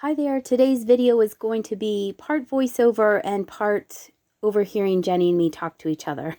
Hi there, today's video is going to be part voiceover and part overhearing Jenny and me talk to each other.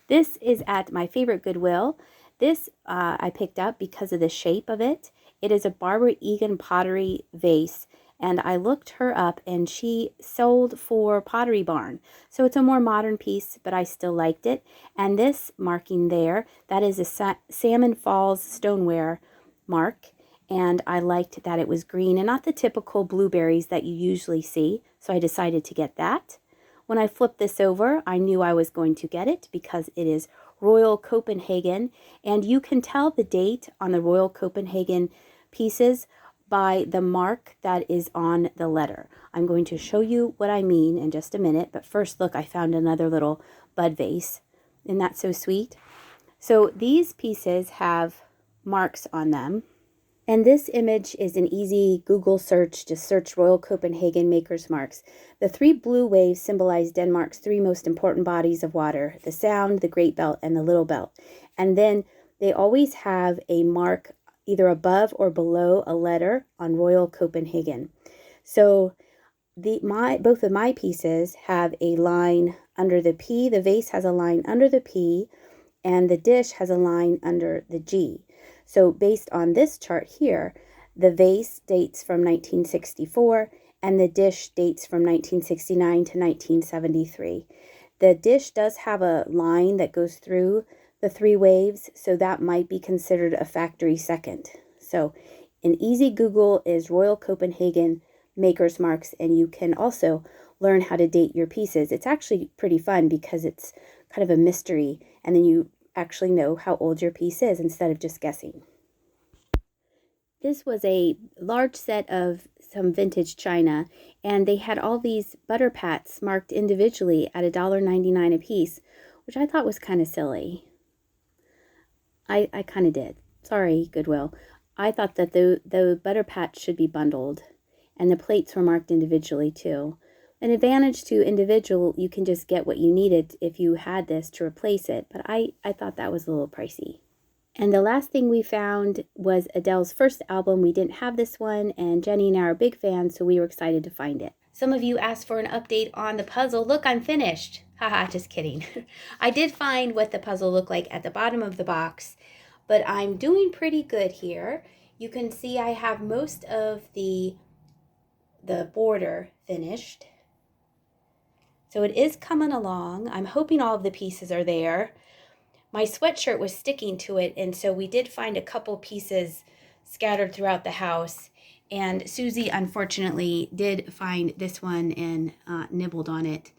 This is at my favorite Goodwill. This I picked up because of the shape of it. It is a Barbara Egan pottery vase, and I looked her up and she sold for Pottery Barn. So it's a more modern piece, but I still liked it. And this marking there, that is a Salmon Falls stoneware mark. And I liked that it was green and not the typical blueberries that you usually see, so I decided to get that. When I flipped this over, I knew I was going to get it because it is Royal Copenhagen, and you can tell the date on the Royal Copenhagen pieces by the mark that is on the letter. I'm going to show you what I mean in just a minute, but first look, I found another little bud vase. Isn't that so sweet? So these pieces have marks on them. And this image is an easy Google search. Just search Royal Copenhagen Maker's Marks. The three blue waves symbolize Denmark's three most important bodies of water: the Sound, the Great Belt, and the Little Belt. And then they always have a mark either above or below a letter on Royal Copenhagen. So both of my pieces have a line under the P. The vase has a line under the P, and the dish has a line under the G. So based on this chart here, the vase dates from 1964 and the dish dates from 1969 to 1973. The dish does have a line that goes through the three waves, so that might be considered a factory second. So an easy Google is Royal Copenhagen Maker's Marks, and you can also learn how to date your pieces. It's actually pretty fun because it's kind of a mystery, and then you actually know how old your piece is instead of just guessing. This was a large set of some vintage china, and they had all these butter pats marked individually at $1.99 a piece, which I thought was kind of silly. I kind of did. Sorry, Goodwill. I thought that the butter pats should be bundled, and the plates were marked individually too. An advantage to individual, you can just get what you needed if you had this to replace it, but I thought that was a little pricey. And the last thing we found was Adele's first album. We didn't have this one, and Jenny and I are big fans, so we were excited to find it. Some of you asked for an update on the puzzle. Look, I'm finished. Haha, just kidding. I did find what the puzzle looked like at the bottom of the box, but I'm doing pretty good here. You can see I have most of the border finished. So it is coming along. I'm hoping all of the pieces are there. My sweatshirt was sticking to it, and so we did find a couple pieces scattered throughout the house. And Susie, unfortunately, did find this one and nibbled on it.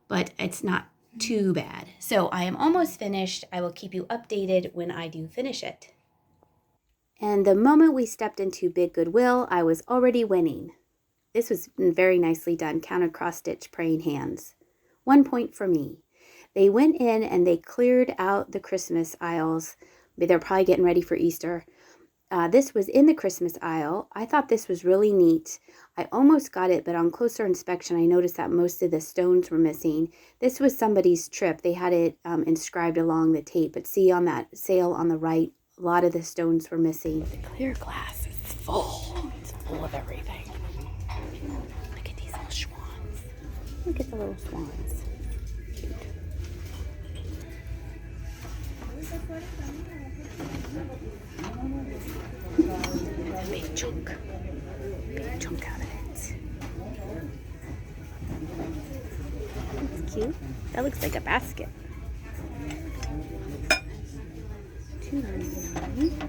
But it's not too bad. So I am almost finished. I will keep you updated when I do finish it. And the moment we stepped into Big Goodwill, I was already winning. This was very nicely done, counted cross-stitch praying hands. 1 point for me. They went in and they cleared out the Christmas aisles. They're probably getting ready for Easter. This was in the Christmas aisle. I thought this was really neat. I almost got it, but on closer inspection, I noticed that most of the stones were missing. This was somebody's trip. They had it inscribed along the tape, but see on that sale on the right, a lot of the stones were missing. The clear glass is full. It's full of everything. Look at these little swans. Look at the little swans. Cute. A big chunk. Big chunk out of it. That's cute. That looks like a basket. $2.99.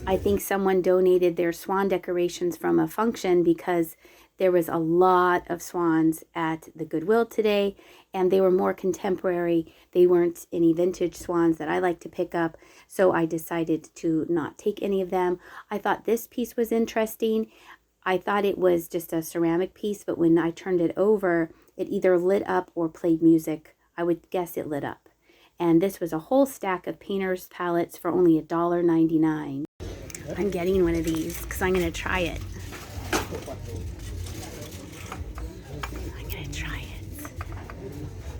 I think someone donated their swan decorations from a function because there was a lot of swans at the Goodwill today, and they were more contemporary. They weren't any vintage swans that I like to pick up, so I decided to not take any of them. I thought this piece was interesting. I thought it was just a ceramic piece, but when I turned it over, it either lit up or played music. I would guess it lit up. And this was a whole stack of painter's palettes for only $1.99. I'm getting one of these because I'm going to try it.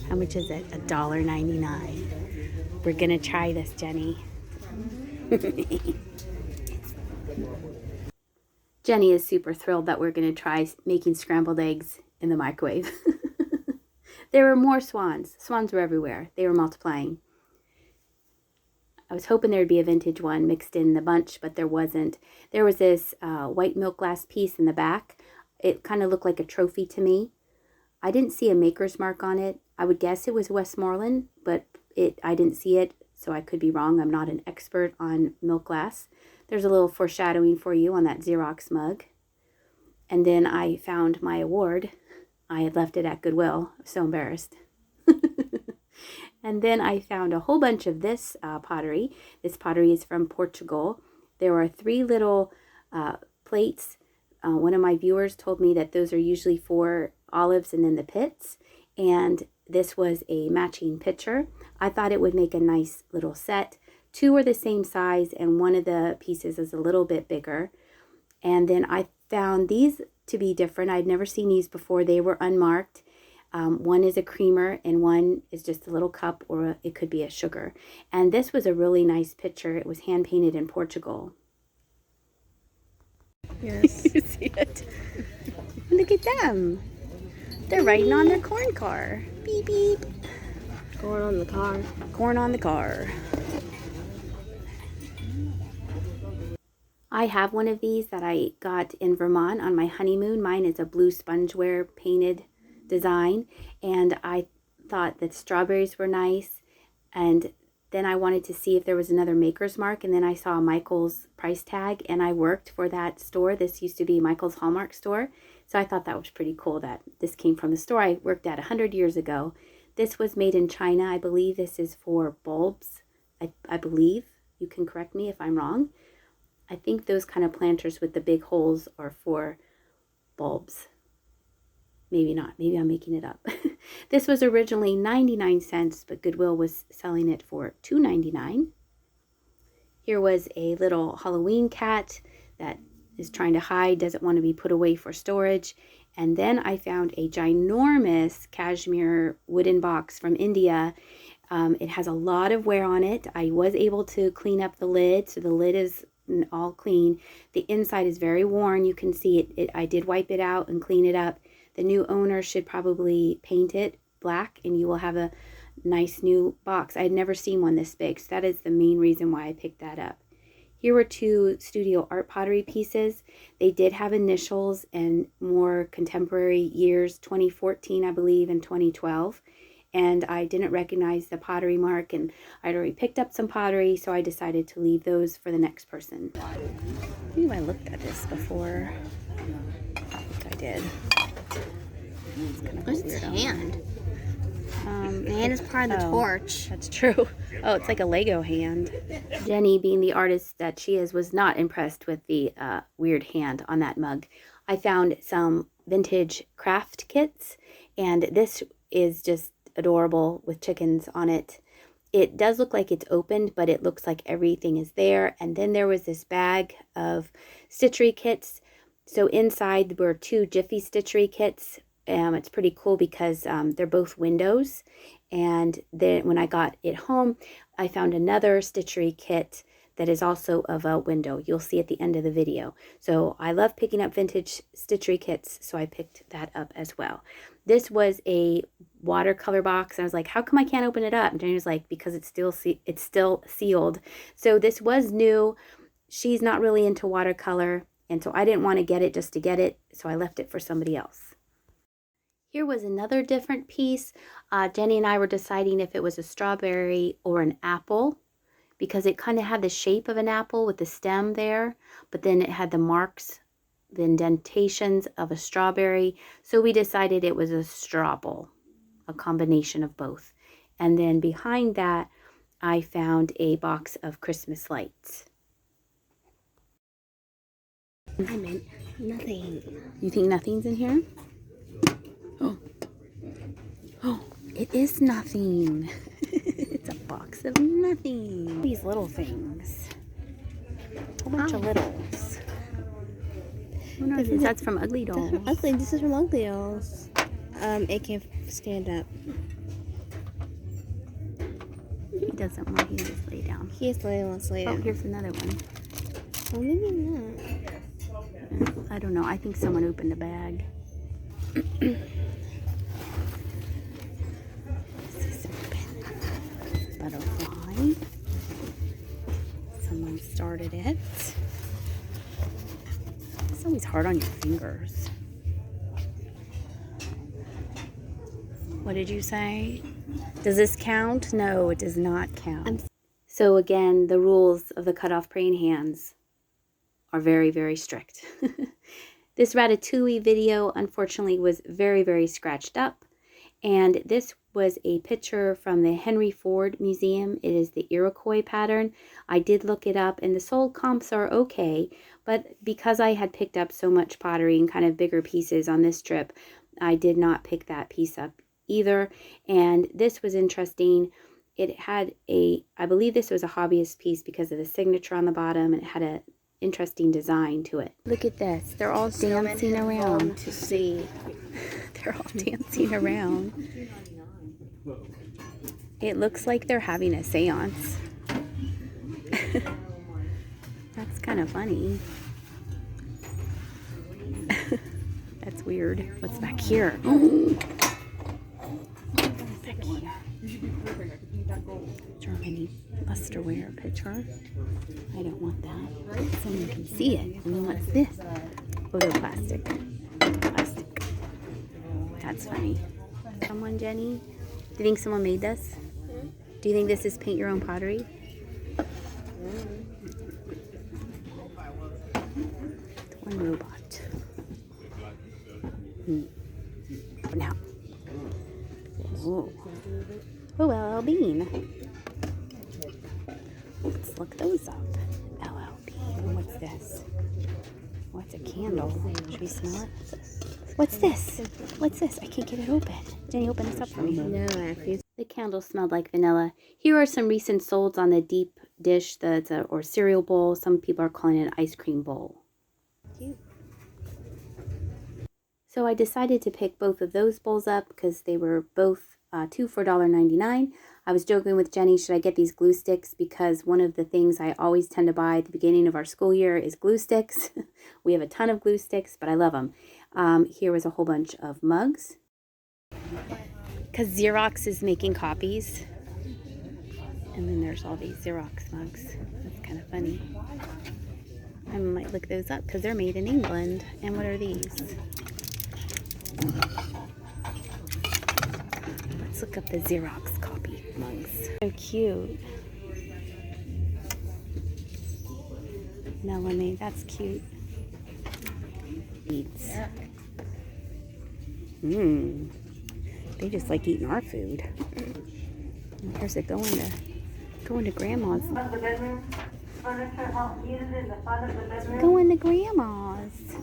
How much is it? $1.99. We're gonna try this, Jenny. Jenny is super thrilled that we're going to try making scrambled eggs in the microwave. There were more swans. Swans were everywhere. They were multiplying. I was hoping there'd be a vintage one mixed in the bunch, but there wasn't. There was this white milk glass piece in the back. It kind of looked like a trophy to me. I didn't see a maker's mark on it. I would guess it was Westmoreland, but I didn't see it, so I could be wrong. I'm not an expert on milk glass. There's a little foreshadowing for you on that Xerox mug. And then I found my award. I had left it at Goodwill. I was so embarrassed. And then I found a whole bunch of this pottery. This pottery is from Portugal. There are 3 little plates. One of my viewers told me that those are usually for olives and then the pits. And this was a matching pitcher. I thought it would make a nice little set. 2 are the same size and one of the pieces is a little bit bigger. And then I found these to be different. I'd never seen these before. They were unmarked. One is a creamer and one is just a little cup, or it could be a sugar. And this was a really nice picture. It was hand painted in Portugal. Yes. You see it? Look at them. They're riding on their corn car. Beep, beep. Corn on the car. Corn on the car. I have one of these that I got in Vermont on my honeymoon. Mine is a blue spongeware painted design, and I thought that strawberries were nice, and then I wanted to see if there was another maker's mark, and then I saw Michael's price tag, and I worked for that store. This used to be Michael's Hallmark store, so I thought that was pretty cool that this came from the store I worked at 100 years ago. This was made in China. I believe this is for bulbs. I believe. You can correct me if I'm wrong. I think those kind of planters with the big holes are for bulbs. Maybe not. Maybe I'm making it up. This was originally 99 cents, but Goodwill was selling it for $2.99. Here was a little Halloween cat that is trying to hide, doesn't want to be put away for storage. And then I found a ginormous cashmere wooden box from India. It has a lot of wear on it. I was able to clean up the lid, so the lid is all clean. The inside is very worn. You can see it. I did wipe it out and clean it up. The new owner should probably paint it black, and you will have a nice new box. I had never seen one this big, so that is the main reason why I picked that up. Here were 2 studio art pottery pieces. They did have initials and more contemporary years, 2014, I believe, and 2012. And I didn't recognize the pottery mark, and I'd already picked up some pottery, so I decided to leave those for the next person. I believe I looked at this before. I think I did. It's kind of What's its hand? The hand is part of the torch. That's true. Oh, it's like a Lego hand. Jenny, being the artist that she is, was not impressed with the weird hand on that mug. I found some vintage craft kits, and this is just adorable with chickens on it. It does look like it's opened, but it looks like everything is there. And then there was this bag of stitchery kits. So inside were 2 Jiffy stitchery kits. It's pretty cool because they're both windows. And then when I got it home, I found another stitchery kit that is also of a window. You'll see at the end of the video. So I love picking up vintage stitchery kits, so I picked that up as well. This was a watercolor box. I was like, how come I can't open it up? And Jenny was like, because it's still sealed. So this was new. She's not really into watercolor, and so I didn't want to get it just to get it, so I left it for somebody else. Here was another different piece. Jenny and I were deciding if it was a strawberry or an apple, because it kind of had the shape of an apple with the stem there, but then it had the marks, the indentations of a strawberry. So we decided it was a strawble, a combination of both. And then behind that, I found a box of Christmas lights. I meant nothing. You think nothing's in here? Oh, it is nothing. It's a box of nothing. These little things. A whole bunch of littles. Oh no, that's from Ugly Dolls. This is from Ugly Dolls. It can stand up. He doesn't want to just lay down. He is lay down. Oh, here's another one. Well, maybe not. I don't know. I think someone opened a bag. This is open. Butterfly. Someone started it. It's always hard on your fingers. What did you say? Does this count? No, it does not count. So again, the rules of the cut-off praying hands are very, very strict. This Ratatouille video, unfortunately, was very, very scratched up. And this was a picture from the Henry Ford Museum. It is the Iroquois pattern. I did look it up, and the sold comps are okay. But because I had picked up so much pottery and kind of bigger pieces on this trip, I did not pick that piece up either. And this was interesting. It had I believe this was a hobbyist piece because of the signature on the bottom, and it had a interesting design to it. Look at this. They're all dancing around to see. They're all dancing around. It looks like they're having a seance. That's kind of funny. That's weird. What's back here? Oh. Back here. Germany lusterware picture. I don't want that. Someone can see it. And then what's this? Oh, they're plastic. Plastic. That's funny. Someone, Jenny? Do you think someone made this? Do you think this is paint your own pottery? One robot. Now. Oh. Oh, LL Bean. Let's look those up. LL Bean. What's this? What's a candle? Should we smell it? What's this? What's this? I can't get it open. Jenny, open this up for me. No, actually. The candle smelled like vanilla. Here are some recent solds on the deep dish or cereal bowl. Some people are calling it an ice cream bowl. Cute. So I decided to pick both of those bowls up because they were both two for $1.99. I was joking with Jenny, should I get these glue sticks? Because one of the things I always tend to buy at the beginning of our school year is glue sticks. We have a ton of glue sticks, but I love them. Here was a whole bunch of mugs. Because Xerox is making copies. And then there's all these Xerox mugs. That's kind of funny. I might look those up because they're made in England. And what are these? Let's look up the Xerox copy mugs. So cute. Melanie, that's cute. Beads. They just like eating our food. And here's it going to grandma's. Going to grandma's.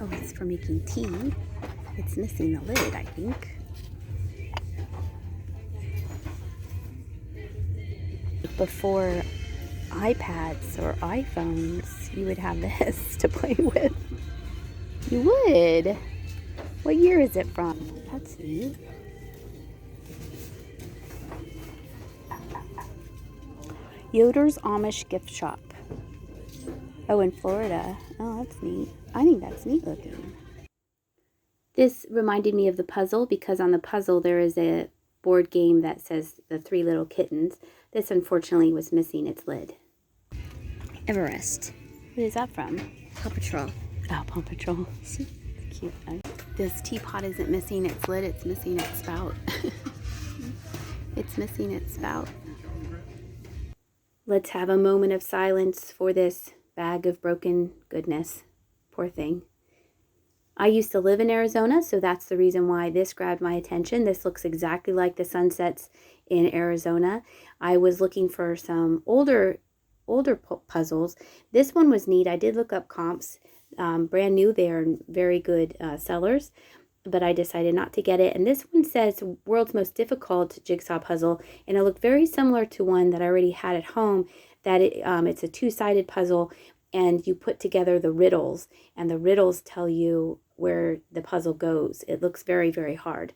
Oh, it's for making tea. It's missing the lid, I think. Before iPads or iPhones, you would have this to play with. You would. What year is it from? That's neat. Yoder's Amish Gift Shop. Oh, in Florida. Oh, that's neat. I think that's neat looking. This reminded me of the puzzle because on the puzzle there is a board game that says the Three Little Kittens. This unfortunately was missing its lid. Everest. What is that from? Paw Patrol. Oh, Paw Patrol. Cute. This teapot isn't missing its lid, it's missing its spout. It's missing its spout. Let's have a moment of silence for this bag of broken goodness. Poor thing. I used to live in Arizona, so that's the reason why this grabbed my attention. This looks exactly like the sunsets in Arizona. I was looking for some older puzzles. This one was neat. I did look up comps. Brand new. They are very good sellers, but I decided not to get it. And this one says world's most difficult jigsaw puzzle, and it looked very similar to one that I already had at home. That it's a two-sided puzzle, and you put together the riddles, and the riddles tell you where the puzzle goes. It looks very, very hard.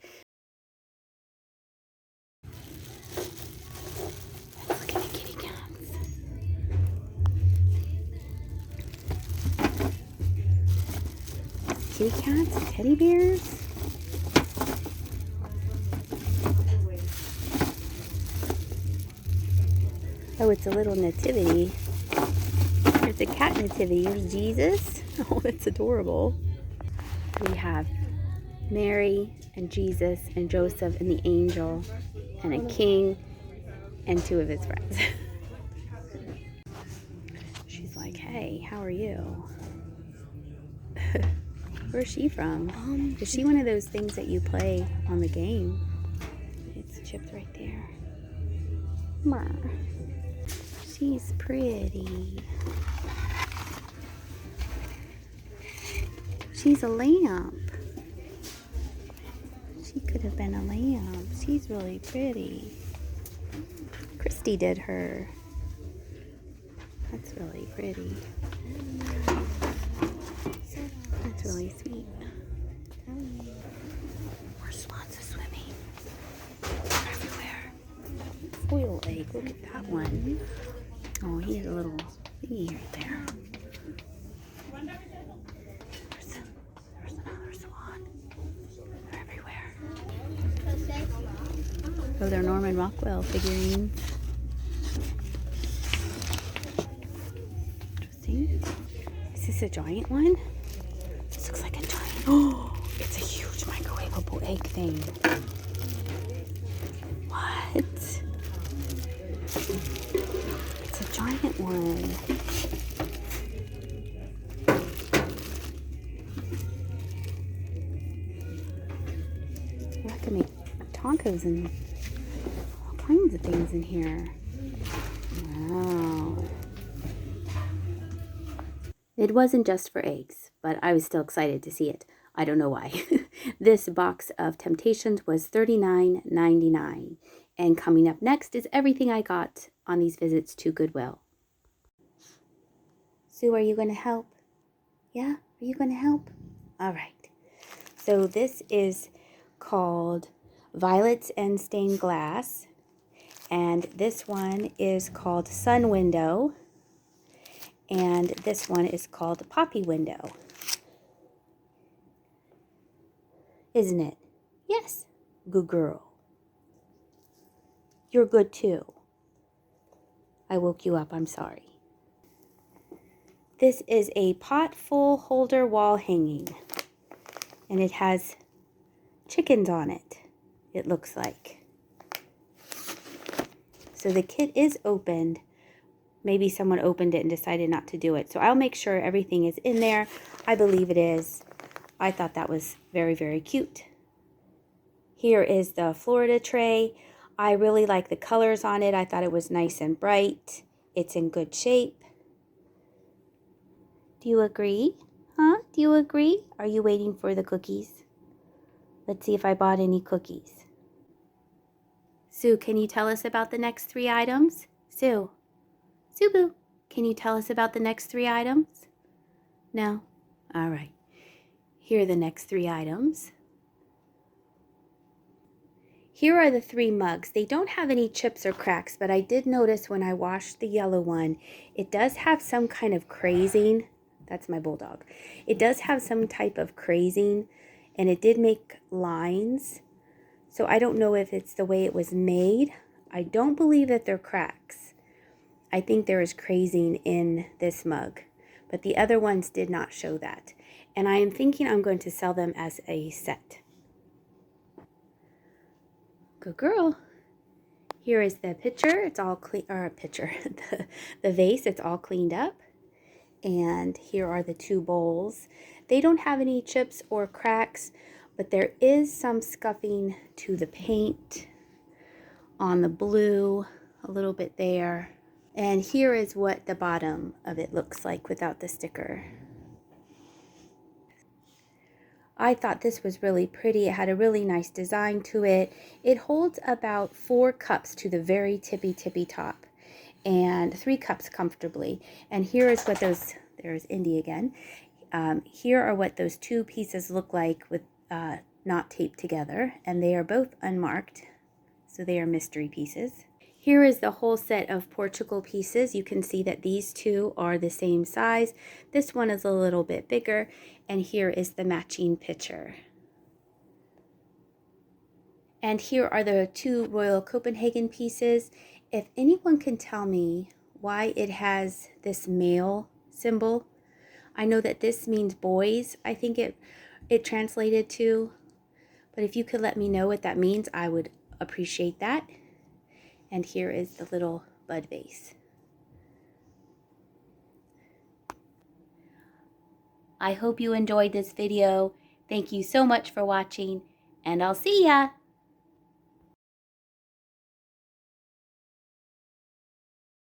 Look at the kitty cats. kitty cats and teddy bears. Oh, it's a little nativity. There's a cat nativity. Here's Jesus. Oh, that's adorable. We have Mary and Jesus and Joseph and the angel and a king and two of his friends. She's like, hey, how are you? Where's she from? Is she one of those things that you play on the game? It's chipped right there. Mer. She's pretty. She's a lamp. She could have been a lamp. She's really pretty. Christy did her. That's really pretty. That's really sweet. More swans are swimming. They're everywhere. Foil egg. Look at that one. Oh, he has a little thingy right there. There's another swan. They're everywhere. Oh, they're Norman Rockwell figurines. Interesting. Is this a giant one? This looks like a giant. Oh, it's a huge microwavable egg thing. What? It's a giant one. I can make tacos and all kinds of things in here. Wow. It wasn't just for eggs, but I was still excited to see it. I don't know why. This box of Temptations was $39.99. And coming up next is everything I got on these visits to Goodwill. Sue, are you going to help? Yeah? Are you going to help? All right. So this is called Violets and Stained Glass. And this one is called Sun Window. And this one is called Poppy Window. Isn't it? Yes. Good girl. You're good too. I woke you up. I'm sorry. This is a pot full holder wall hanging. And it has chickens on it, it looks like. So the kit is opened. Maybe someone opened it and decided not to do it. So I'll make sure everything is in there. I believe it is. I thought that was very, very cute. Here is the Florida tray. I really like the colors on it. I thought it was nice and bright. It's in good shape. Do you agree? Huh? Do you agree? Are you waiting for the cookies? Let's see if I bought any cookies. Sue, can you tell us about the next 3 items? Sue. Sue-boo, can you tell us about the next 3 items? No? All right. Here are the next 3 items. Here are the 3 mugs. They don't have any chips or cracks, but I did notice when I washed the yellow one, it does have some kind of crazing. That's my bulldog. It does have some type of crazing, and it did make lines. So I don't know if it's the way it was made. I don't believe that they're cracks. I think there is crazing in this mug, but the other ones did not show that. And I am thinking I'm going to sell them as a set. Good girl. Here is the pitcher. It's all clean, or pitcher, the vase. It's all cleaned up. And here are the 2 bowls. They don't have any chips or cracks, but there is some scuffing to the paint on the blue, a little bit there. And here is what the bottom of it looks like without the sticker. I thought this was really pretty. It had a really nice design to it. It holds about 4 cups to the very tippy top and 3 cups comfortably. And here is what those, there's Indy again. Here are what those 2 pieces look like with not taped together. And they are both unmarked. So they are mystery pieces. Here is the whole set of Portugal pieces. You can see that these two are the same size. This one is a little bit bigger, and here is the matching pitcher. And here are the two Royal Copenhagen pieces. If anyone can tell me why it has this male symbol, I know that this means boys, I think it translated to, but if you could let me know what that means, I would appreciate that. And here is the little bud vase. I hope you enjoyed this video. Thank you so much for watching, and I'll see ya!